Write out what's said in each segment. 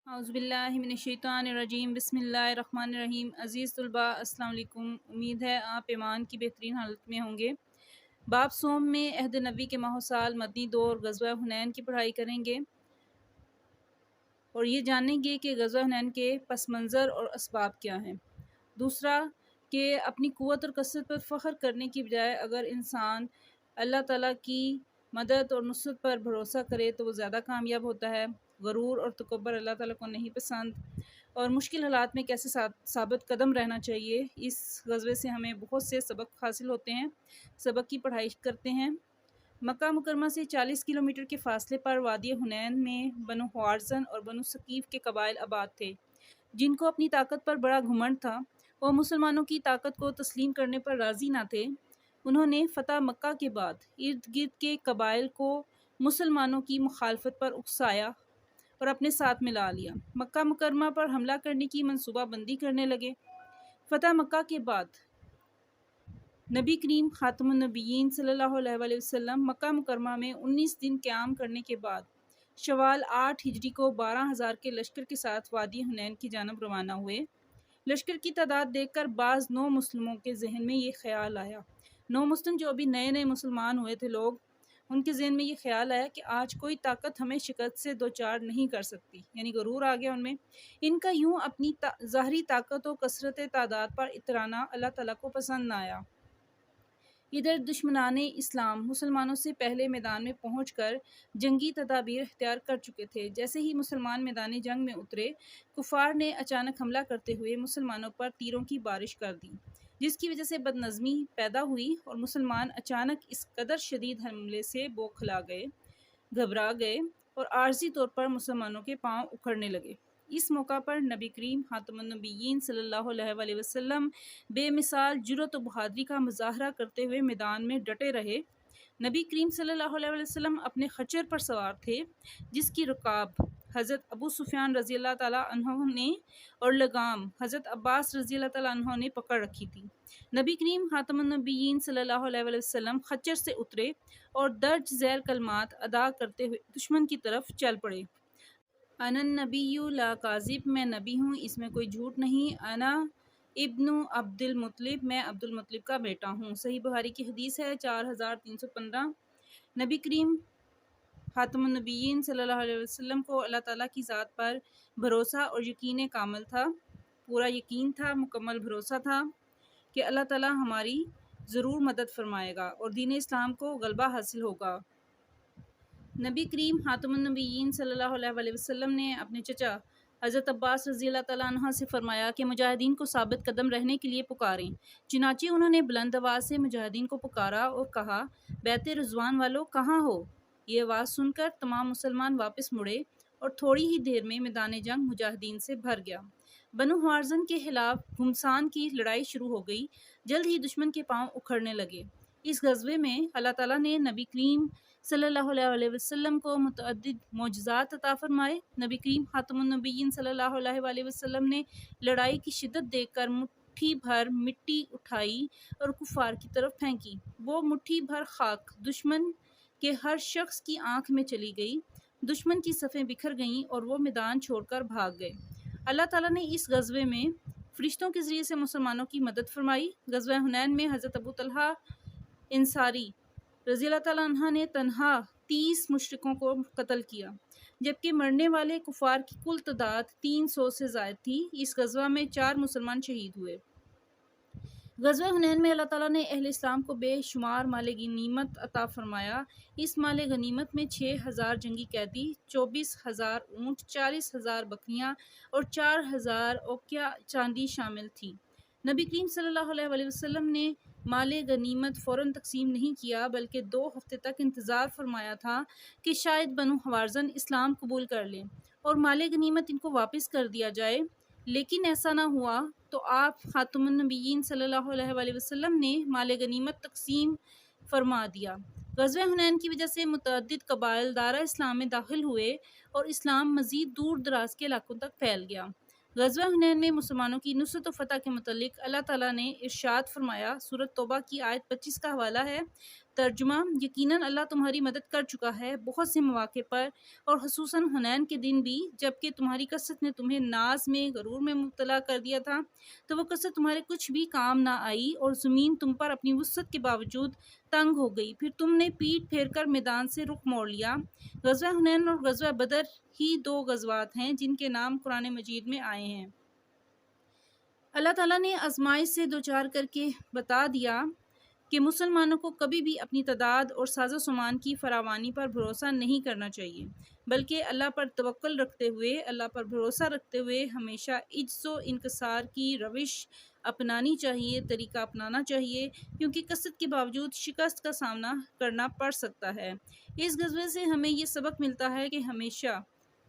اعوذ باللہ من الشیطان الرجیم بسم اللہ الرحمن الرحیم۔ عزیز طلباء السلام علیکم، امید ہے آپ ایمان کی بہترین حالت میں ہوں گے۔ باب سوم میں عہد نبی کے ماہ و سال، مدنی دور، غزوہ حنین کی پڑھائی کریں گے اور یہ جانیں گے کہ غزوہ حنین کے پس منظر اور اسباب کیا ہیں۔ دوسرا کہ اپنی قوت اور کثرت پر فخر کرنے کی بجائے اگر انسان اللہ تعالیٰ کی مدد اور نصرت پر بھروسہ کرے تو وہ زیادہ کامیاب ہوتا ہے۔ غرور اور تکبر اللہ تعالیٰ کو نہیں پسند، اور مشکل حالات میں کیسے ثابت قدم رہنا چاہیے، اس غزوے سے ہمیں بہت سے سبق حاصل ہوتے ہیں۔ سبق کی پڑھائی کرتے ہیں۔ مکہ مکرمہ سے 40 کلومیٹر کے فاصلے پر وادی حنین میں بنو حوازن اور بنو ثقیف کے قبائل آباد تھے، جن کو اپنی طاقت پر بڑا گھمنڈ تھا۔ وہ مسلمانوں کی طاقت کو تسلیم کرنے پر راضی نہ تھے۔ انہوں نے فتح مکہ کے بعد ارد گرد کے قبائل کو مسلمانوں کی مخالفت پر اکسایا اور اپنے ساتھ ملا لیا۔ مکہ مکرمہ پر حملہ کرنے کی منصوبہ بندی کرنے لگے۔ فتح مکہ کے بعد نبی کریم خاتم النبیین صلی اللہ علیہ وآلہ وسلم مکہ مکرمہ میں 19 دن قیام کرنے کے بعد شوال 8 ہجری کو 12,000 کے لشکر کے ساتھ وادی حنین کی جانب روانہ ہوئے۔ لشکر کی تعداد دیکھ کر بعض نو مسلموں کے ذہن میں یہ خیال آیا، نو مسلم جو ابھی نئے نئے مسلمان ہوئے تھے لوگ، ان کے ذہن میں یہ خیال آیا کہ آج کوئی طاقت ہمیں شکست سے دوچار نہیں کر سکتی، یعنی غرور آ گیا ان میں۔ ان کا یوں اپنی ظاہری طاقت و کثرت تعداد پر اترانا اللہ تعالیٰ کو پسند نہ آیا۔ ادھر دشمنان اسلام مسلمانوں سے پہلے میدان میں پہنچ کر جنگی تدابیر اختیار کر چکے تھے۔ جیسے ہی مسلمان میدان جنگ میں اترے، کفار نے اچانک حملہ کرتے ہوئے مسلمانوں پر تیروں کی بارش کر دی، جس کی وجہ سے بدنظمی پیدا ہوئی اور مسلمان اچانک اس قدر شدید حملے سے بوکھلا گئے، گھبرا گئے اور عارضی طور پر مسلمانوں کے پاؤں اکھڑنے لگے۔ اس موقع پر نبی کریم خاتم النبیین صلی اللہ علیہ وآلہ وسلم بے مثال جرأت و بہادری کا مظاہرہ کرتے ہوئے میدان میں ڈٹے رہے۔ نبی کریم صلی اللہ علیہ وآلہ وسلم اپنے خچر پر سوار تھے، جس کی رکاب حضرت ابو سفیان رضی اللہ تعالیٰ عنہ نے اور لگام حضرت عباس رضی اللہ تعالیٰ عنہ نے پکڑ رکھی تھی۔ نبی کریم خاتم النبیین صلی اللہ علیہ وآلہ وسلم خچر سے اترے اور درج ذیل کلمات ادا کرتے ہوئے دشمن کی طرف چل پڑے۔ انا النبی لا کاذب، میں نبی ہوں، اس میں کوئی جھوٹ نہیں۔ انا ابن عبد المطلب، میں عبد المطلب کا بیٹا ہوں۔ صحیح بخاری کی حدیث ہے 4315۔ نبی کریم خاتم النبیین صلی اللہ علیہ وسلم کو اللہ تعالیٰ کی ذات پر بھروسہ اور یقین کامل تھا، پورا یقین تھا، مکمل بھروسہ تھا کہ اللہ تعالیٰ ہماری ضرور مدد فرمائے گا اور دین اسلام کو غلبہ حاصل ہوگا۔ نبی کریم خاتم النبیین صلی اللہ علیہ وآلہ وسلم نے اپنے چچا حضرت عباس رضی اللہ تعالیٰ عنہ سے فرمایا کہ مجاہدین کو ثابت قدم رہنے کے لیے پکاریں۔ چنانچہ انہوں نے بلند آواز سے مجاہدین کو پکارا اور کہا، بیت رضوان والو کہاں ہو؟ یہ آواز سن کر تمام مسلمان واپس مڑے اور تھوڑی ہی دیر میں میدان جنگ مجاہدین سے بھر گیا۔ بنو حوازن کے خلاف گھمسان کی لڑائی شروع ہو گئی۔ جلد ہی دشمن کے پاؤں اکھڑنے لگے۔ اس غزوے میں اللہ تعالیٰ نے نبی کریم صلی اللہ علیہ وآلہ وسلم کو متعدد معجزات عطا فرمائے۔ نبی کریم خاتم النبیین صلی اللہ علیہ وآلہ وسلم نے لڑائی کی شدت دیکھ کر مٹھی بھر مٹی اٹھائی اور کفار کی طرف پھینکی۔ وہ مٹھی بھر خاک دشمن کے ہر شخص کی آنکھ میں چلی گئی، دشمن کی صفیں بکھر گئیں اور وہ میدان چھوڑ کر بھاگ گئے۔ اللہ تعالیٰ نے اس غزوے میں فرشتوں کے ذریعے سے مسلمانوں کی مدد فرمائی۔ غزوہ حنین میں حضرت ابو طلحہ انصاری رضی اللہ تعالیٰ عنہ نے تنہا 30 مشرکوں کو قتل کیا، جبکہ مرنے والے کفار کی کل تعداد 300 سے زائد تھی۔ اس غزوہ میں 4 مسلمان شہید ہوئے۔ غزوہ حنین میں اللہ تعالیٰ نے اہل اسلام کو بے شمار مال غنیمت عطا فرمایا۔ اس مال غنیمت میں 6,000 جنگی قیدی، 24,000 اونٹ، 40,000 بکریاں اور 4,000 اوقیہ چاندی شامل تھی۔ نبی کریم صلی اللہ علیہ وآلہ وسلم نے مال غنیمت فوراً تقسیم نہیں کیا، بلکہ 2 ہفتے تک انتظار فرمایا تھا کہ شاید بنو حوازن اسلام قبول کر لیں اور مال غنیمت ان کو واپس کر دیا جائے، لیکن ایسا نہ ہوا تو آپ خاتم النبیین صلی اللہ علیہ وآلہ وسلم نے مال غنیمت تقسیم فرما دیا۔ غزوہ حنین کی وجہ سے متعدد قبائل دارہ اسلام میں داخل ہوئے اور اسلام مزید دور دراز کے علاقوں تک پھیل گیا۔ غزوہ حنین میں مسلمانوں کی نصرت و فتح کے متعلق اللہ تعالیٰ نے ارشاد فرمایا۔ سورۃ توبہ کی آیت 25 کا حوالہ ہے، ترجمہ: یقیناً اللہ تمہاری مدد کر چکا ہے بہت سے مواقع پر، اور خصوصاً حنین کے دن بھی، جبکہ تمہاری کثرت نے تمہیں ناز میں، غرور میں مبتلا کر دیا تھا، تو وہ کثرت تمہارے کچھ بھی کام نہ آئی، اور زمین تم پر اپنی وسعت کے باوجود تنگ ہو گئی، پھر تم نے پیٹ پھیر کر میدان سے رخ موڑ لیا۔ غزوہ حنین اور غزوہ بدر ہی دو غزوات ہیں جن کے نام قرآن مجید میں آئے ہیں۔ اللہ تعالیٰ نے آزمائش سے دوچار کر کے بتا دیا کہ مسلمانوں کو کبھی بھی اپنی تعداد اور ساز و سامان کی فراوانی پر بھروسہ نہیں کرنا چاہیے، بلکہ اللہ پر توکل رکھتے ہوئے، اللہ پر بھروسہ رکھتے ہوئے ہمیشہ عجز و انکسار کی روش اپنانی چاہیے، طریقہ اپنانا چاہیے، کیونکہ کثرت کے باوجود شکست کا سامنا کرنا پڑ سکتا ہے۔ اس غزوے سے ہمیں یہ سبق ملتا ہے کہ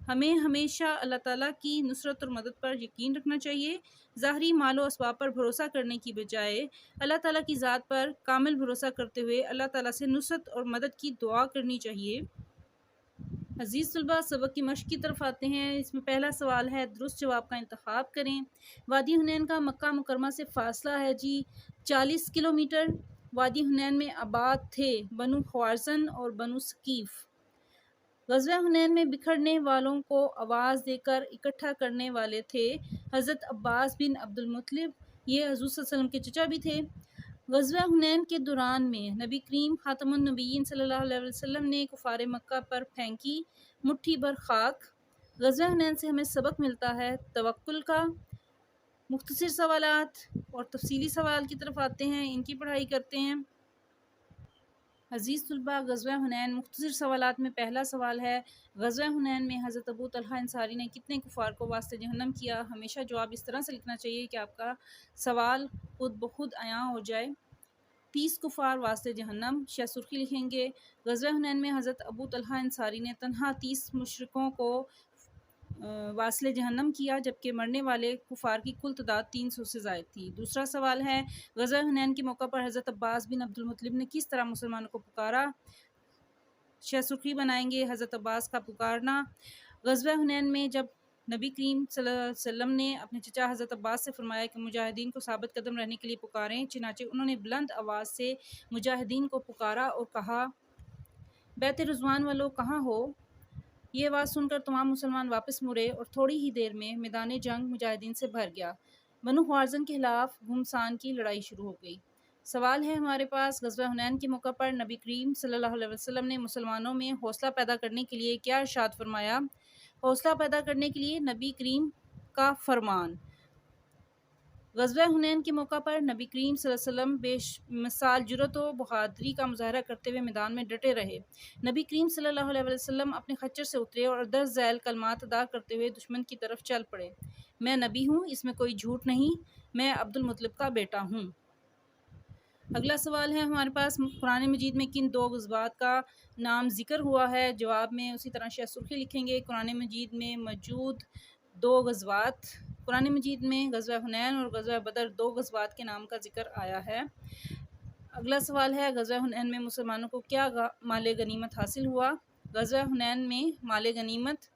ہمیں ہمیشہ اللہ تعالیٰ کی نصرت اور مدد پر یقین رکھنا چاہیے، ظاہری مال و اسباب پر بھروسہ کرنے کی بجائے اللہ تعالیٰ کی ذات پر کامل بھروسہ کرتے ہوئے اللہ تعالیٰ سے نصرت اور مدد کی دعا کرنی چاہیے۔ عزیز طلباء، سبق کی مشق کی طرف آتے ہیں۔ اس میں پہلا سوال ہے، درست جواب کا انتخاب کریں۔ وادی حنین کا مکہ مکرمہ سے فاصلہ ہے 40 کلومیٹر۔ وادی حنین میں آباد تھے بنو خوارزن اور بنو ثقیف۔ غزوہ حنین میں بکھرنے والوں کو آواز دے کر اکٹھا کرنے والے تھے حضرت عباس بن عبد المطلب، یہ حضور صلی اللہ علیہ وسلم کے چچا بھی تھے۔ غزوہ حنین کے دوران میں نبی کریم خاتم النبیین صلی اللہ علیہ وسلم نے کفار مکہ پر پھینکی مٹھی بھر خاک۔ غزوہ حنین سے ہمیں سبق ملتا ہے توکل کا۔ مختصر سوالات اور تفصیلی سوال کی طرف آتے ہیں، ان کی پڑھائی کرتے ہیں۔ عزیز طلباء، غزوہ حنین مختصر سوالات میں پہلا سوال ہے، غزوہ حنین میں حضرت ابو طلحہ انصاری نے کتنے کفار کو واسطے جہنم کیا؟ ہمیشہ جواب اس طرح سے لکھنا چاہیے کہ آپ کا سوال خود بخود عیاں ہو جائے۔ 30 کفار واسطے جہنم، شہ سرخی لکھیں گے۔ غزوہ حنین میں حضرت ابو طلحہ انصاری نے تنہا 30 مشرکوں کو واصل جہنم کیا، جبکہ مرنے والے کفار کی کل تعداد 300 سے زائد تھی۔ دوسرا سوال ہے، غزوہ حنین کے موقع پر حضرت عباس بن عبد المطلب نے کس طرح مسلمانوں کو پکارا؟ شہ سرخی بنائیں گے، حضرت عباس کا پکارنا۔ غزوہ حنین میں جب نبی کریم صلی اللہ علیہ وسلم نے اپنے چچا حضرت عباس سے فرمایا کہ مجاہدین کو ثابت قدم رہنے کے لیے پکاریں، چنانچہ انہوں نے بلند آواز سے مجاہدین کو پکارا اور کہا، بیت رضوان والو کہاں ہو؟ یہ آواز سن کر تمام مسلمان واپس مڑے اور تھوڑی ہی دیر میں میدان جنگ مجاہدین سے بھر گیا۔ بنو خوارزن کے خلاف گھمسان کی لڑائی شروع ہو گئی۔ سوال ہے ہمارے پاس، غزوہ حنین کے موقع پر نبی کریم صلی اللہ علیہ وسلم نے مسلمانوں میں حوصلہ پیدا کرنے کے لیے کیا ارشاد فرمایا؟ حوصلہ پیدا کرنے کے لیے نبی کریم کا فرمان۔ غزوہ حنین کے موقع پر نبی کریم صلی اللہ علیہ وسلم بے مثال جرأت و بہادری کا مظاہرہ کرتے ہوئے میدان میں ڈٹے رہے۔ نبی کریم صلی اللہ علیہ وسلم اپنے خچر سے اترے اور درج ذیل کلمات ادا کرتے ہوئے دشمن کی طرف چل پڑے۔ میں نبی ہوں، اس میں کوئی جھوٹ نہیں، میں عبد المطلب کا بیٹا ہوں۔ اگلا سوال ہے ہمارے پاس، قرآن مجید میں کن دو غزوات کا نام ذکر ہوا ہے؟ جواب میں اسی طرح شہ سرخی لکھیں گے۔ قرآن مجید میں موجود دو غزوات، قرآن مجید میں غزوہ حنین اور غزوہ بدر دو غزوات کے نام کا ذکر آیا ہے۔ اگلا سوال ہے، غزوہ حنین میں مسلمانوں کو کیا مال غنیمت حاصل ہوا؟ غزوہ حنین میں مال غنیمت،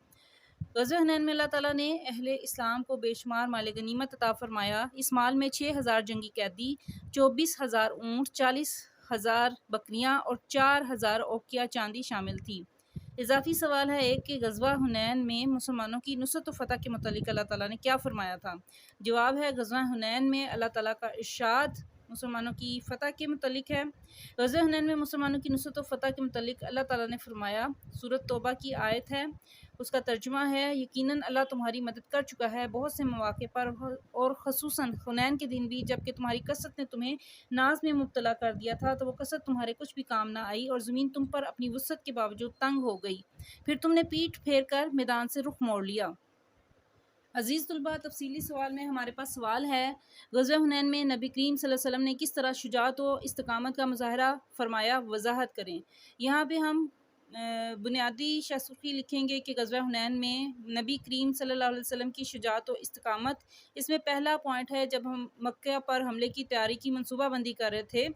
غزوہ حنین میں اللہ تعالیٰ نے اہل اسلام کو بے شمار مال غنیمت عطا فرمایا۔ اس مال میں 6,000 جنگی قیدی، 24,000 اونٹ، 40,000 بکریاں اور 4,000 اوقیہ چاندی شامل تھی۔ اضافی سوال ہے ایک کہ غزوہ حنین میں مسلمانوں کی نصرت و فتح کے متعلق اللہ تعالیٰ نے کیا فرمایا تھا؟ جواب ہے، غزوہ حنین میں اللہ تعالیٰ کا ارشاد مسلمانوں کی فتح کے متعلق ہے۔ غزوہ حنین میں مسلمانوں کی نصرت و فتح کے متعلق اللہ تعالیٰ نے فرمایا، سورۃ توبہ کی آیت ہے، اس کا ترجمہ ہے، یقیناً اللہ تمہاری مدد کر چکا ہے بہت سے مواقع پر، اور خصوصاً حنین کے دن بھی، جبکہ تمہاری کثرت نے تمہیں ناز میں مبتلا کر دیا تھا، تو وہ کثرت تمہارے کچھ بھی کام نہ آئی، اور زمین تم پر اپنی وسعت کے باوجود تنگ ہو گئی، پھر تم نے پیٹ پھیر کر میدان سے رخ موڑ لیا۔ عزیز طلباء، تفصیلی سوال میں ہمارے پاس سوال ہے، غزوہ حنین میں نبی کریم صلی اللہ علیہ وسلم نے کس طرح شجاعت و استقامت کا مظاہرہ فرمایا؟ وضاحت کریں۔ یہاں پہ ہم بنیادی شہ سرخی لکھیں گے کہ غزوہ حنین میں نبی کریم صلی اللہ علیہ وسلم کی شجاعت و استقامت، اس میں پہلا پوائنٹ ہے جب ہم مکہ پر حملے کی تیاری کی منصوبہ بندی کر رہے تھے،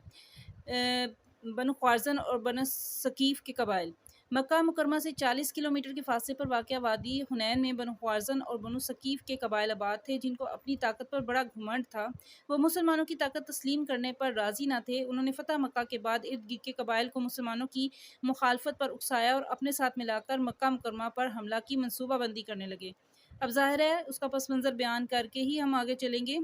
بنو خوارزن اور بنو ثقیف کے قبائل، مکہ مکرمہ سے 40 کلومیٹر کے فاصلے پر واقع وادی حنین میں بنو خوارزن اور بنو ثقیف کے قبائل آباد تھے، جن کو اپنی طاقت پر بڑا گھمنڈ تھا۔ وہ مسلمانوں کی طاقت تسلیم کرنے پر راضی نہ تھے۔ انہوں نے فتح مکہ کے بعد ارد گرد کے قبائل کو مسلمانوں کی مخالفت پر اکسایا اور اپنے ساتھ ملا کر مکہ مکرمہ پر حملہ کی منصوبہ بندی کرنے لگے۔ اب ظاہر ہے اس کا پس منظر بیان کر کے ہی ہم آگے چلیں گے۔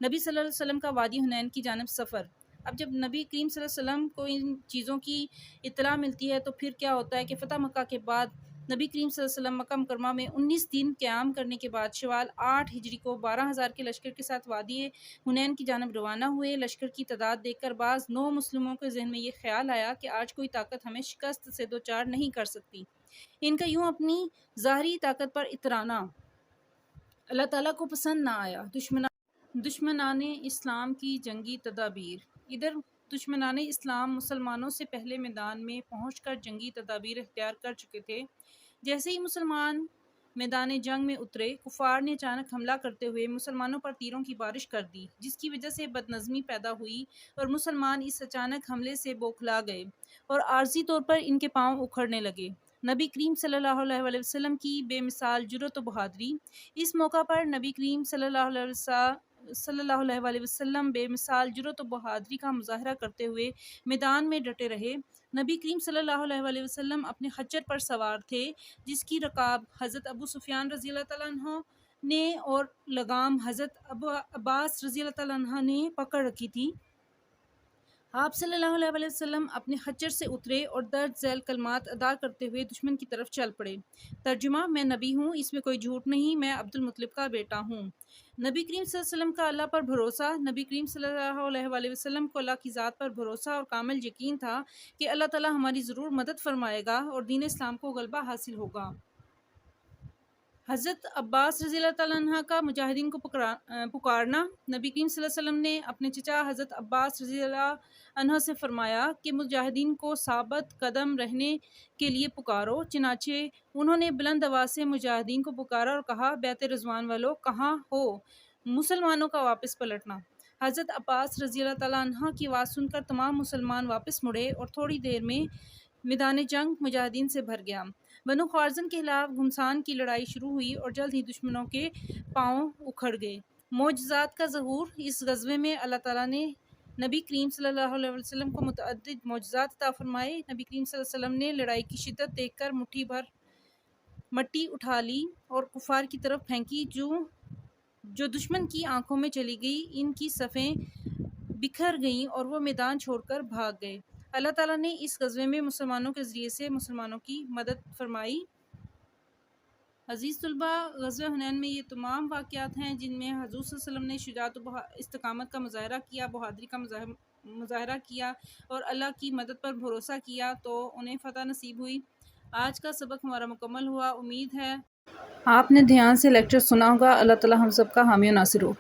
نبی صلی اللہ علیہ وسلم کا وادی حنین کی جانب سفر۔ اب جب نبی کریم صلی اللہ علیہ وسلم کو ان چیزوں کی اطلاع ملتی ہے تو پھر کیا ہوتا ہے کہ فتح مکہ کے بعد نبی کریم صلی اللہ علیہ وسلم مکہ مکرمہ میں 19 دن قیام کرنے کے بعد شوال 8 ہجری کو 12,000 کے لشکر کے ساتھ وادی حنین کی جانب روانہ ہوئے۔ لشکر کی تعداد دیکھ کر بعض نو مسلموں کے ذہن میں یہ خیال آیا کہ آج کوئی طاقت ہمیں شکست سے دوچار نہیں کر سکتی۔ ان کا یوں اپنی ظاہری طاقت پر اترانا اللہ تعالیٰ کو پسند نہ آیا۔ دشمنان اسلام کی جنگی تدابیر۔ ادھر دشمنان اسلام مسلمانوں سے پہلے میدان میں پہنچ کر جنگی تدابیر اختیار کر چکے تھے۔ جیسے ہی مسلمان میدان جنگ میں اترے، کفار نے اچانک حملہ کرتے ہوئے مسلمانوں پر تیروں کی بارش کر دی، جس کی وجہ سے بدنظمی پیدا ہوئی اور مسلمان اس اچانک حملے سے بوکھلا گئے اور عارضی طور پر ان کے پاؤں اکھڑنے لگے۔ نبی کریم صلی اللہ علیہ وسلم کی بے مثال جرأت و بہادری۔ اس موقع پر نبی کریم صلی اللہ علیہ وسلم بے مثال جرأت و بہادری کا مظاہرہ کرتے ہوئے میدان میں ڈٹے رہے۔ نبی کریم صلی اللہ علیہ وسلم اپنے خچر پر سوار تھے، جس کی رکاب حضرت ابو سفیان رضی اللہ تعالیٰ عنہ نے اور لگام حضرت عباس رضی اللہ تعالیٰ عنہ نے پکڑ رکھی تھی۔ آپ صلی اللہ علیہ وسلم اپنے خچر سے اترے اور درج ذیل کلمات ادا کرتے ہوئے دشمن کی طرف چل پڑے۔ ترجمہ: میں نبی ہوں، اس میں کوئی جھوٹ نہیں، میں عبد المطلب کا بیٹا ہوں۔ نبی کریم صلی اللہ علیہ وسلم کا اللہ پر بھروسہ۔ نبی کریم صلی اللہ علیہ وسلم کو اللہ کی ذات پر بھروسہ اور کامل یقین تھا کہ اللہ تعالیٰ ہماری ضرور مدد فرمائے گا اور دین اسلام کو غلبہ حاصل ہوگا۔ حضرت عباس رضی اللہ تعالیٰ عنہ کا مجاہدین کو پکارنا۔ نبی کریم صلی اللہ علیہ وسلم نے اپنے چچا حضرت عباس رضی اللہ عنہ سے فرمایا کہ مجاہدین کو ثابت قدم رہنے کے لیے پکارو۔ چنانچہ انہوں نے بلند آواز سے مجاہدین کو پکارا اور کہا: بیت رضوان والو، کہاں ہو؟ مسلمانوں کا واپس پلٹنا۔ حضرت عباس رضی اللہ تعالیٰ عنہ کی آواز سن کر تمام مسلمان واپس مڑے اور تھوڑی دیر میں میدان جنگ مجاہدین سے بھر گیا۔ بنو خوارزن کے خلاف گھمسان کی لڑائی شروع ہوئی اور جلد ہی دشمنوں کے پاؤں اکھڑ گئے۔ معجزات کا ظہور۔ اس غزوے میں اللہ تعالیٰ نے نبی کریم صلی اللہ علیہ وسلم کو متعدد معجزات عطا فرمائے۔ نبی کریم صلی اللہ علیہ وسلم نے لڑائی کی شدت دیکھ کر مٹھی بھر مٹی اٹھا لی اور کفار کی طرف پھینکی، جو دشمن کی آنکھوں میں چلی گئی۔ ان کی صفیں بکھر گئیں اور وہ میدان چھوڑ کر بھاگ گئے۔ اللہ تعالیٰ نے اس غزوے میں مسلمانوں کے ذریعے سے مسلمانوں کی مدد فرمائی۔ عزیز طلباء، غزوہ حنین میں یہ تمام واقعات ہیں جن میں حضور صلی اللہ علیہ وسلم نے شجاعت و استقامت کا مظاہرہ کیا، بہادری کا مظاہرہ کیا اور اللہ کی مدد پر بھروسہ کیا تو انہیں فتح نصیب ہوئی۔ آج کا سبق ہمارا مکمل ہوا۔ امید ہے آپ نے دھیان سے لیکچر سنا ہوگا۔ اللہ تعالیٰ ہم سب کا حامی و ناصر ہو۔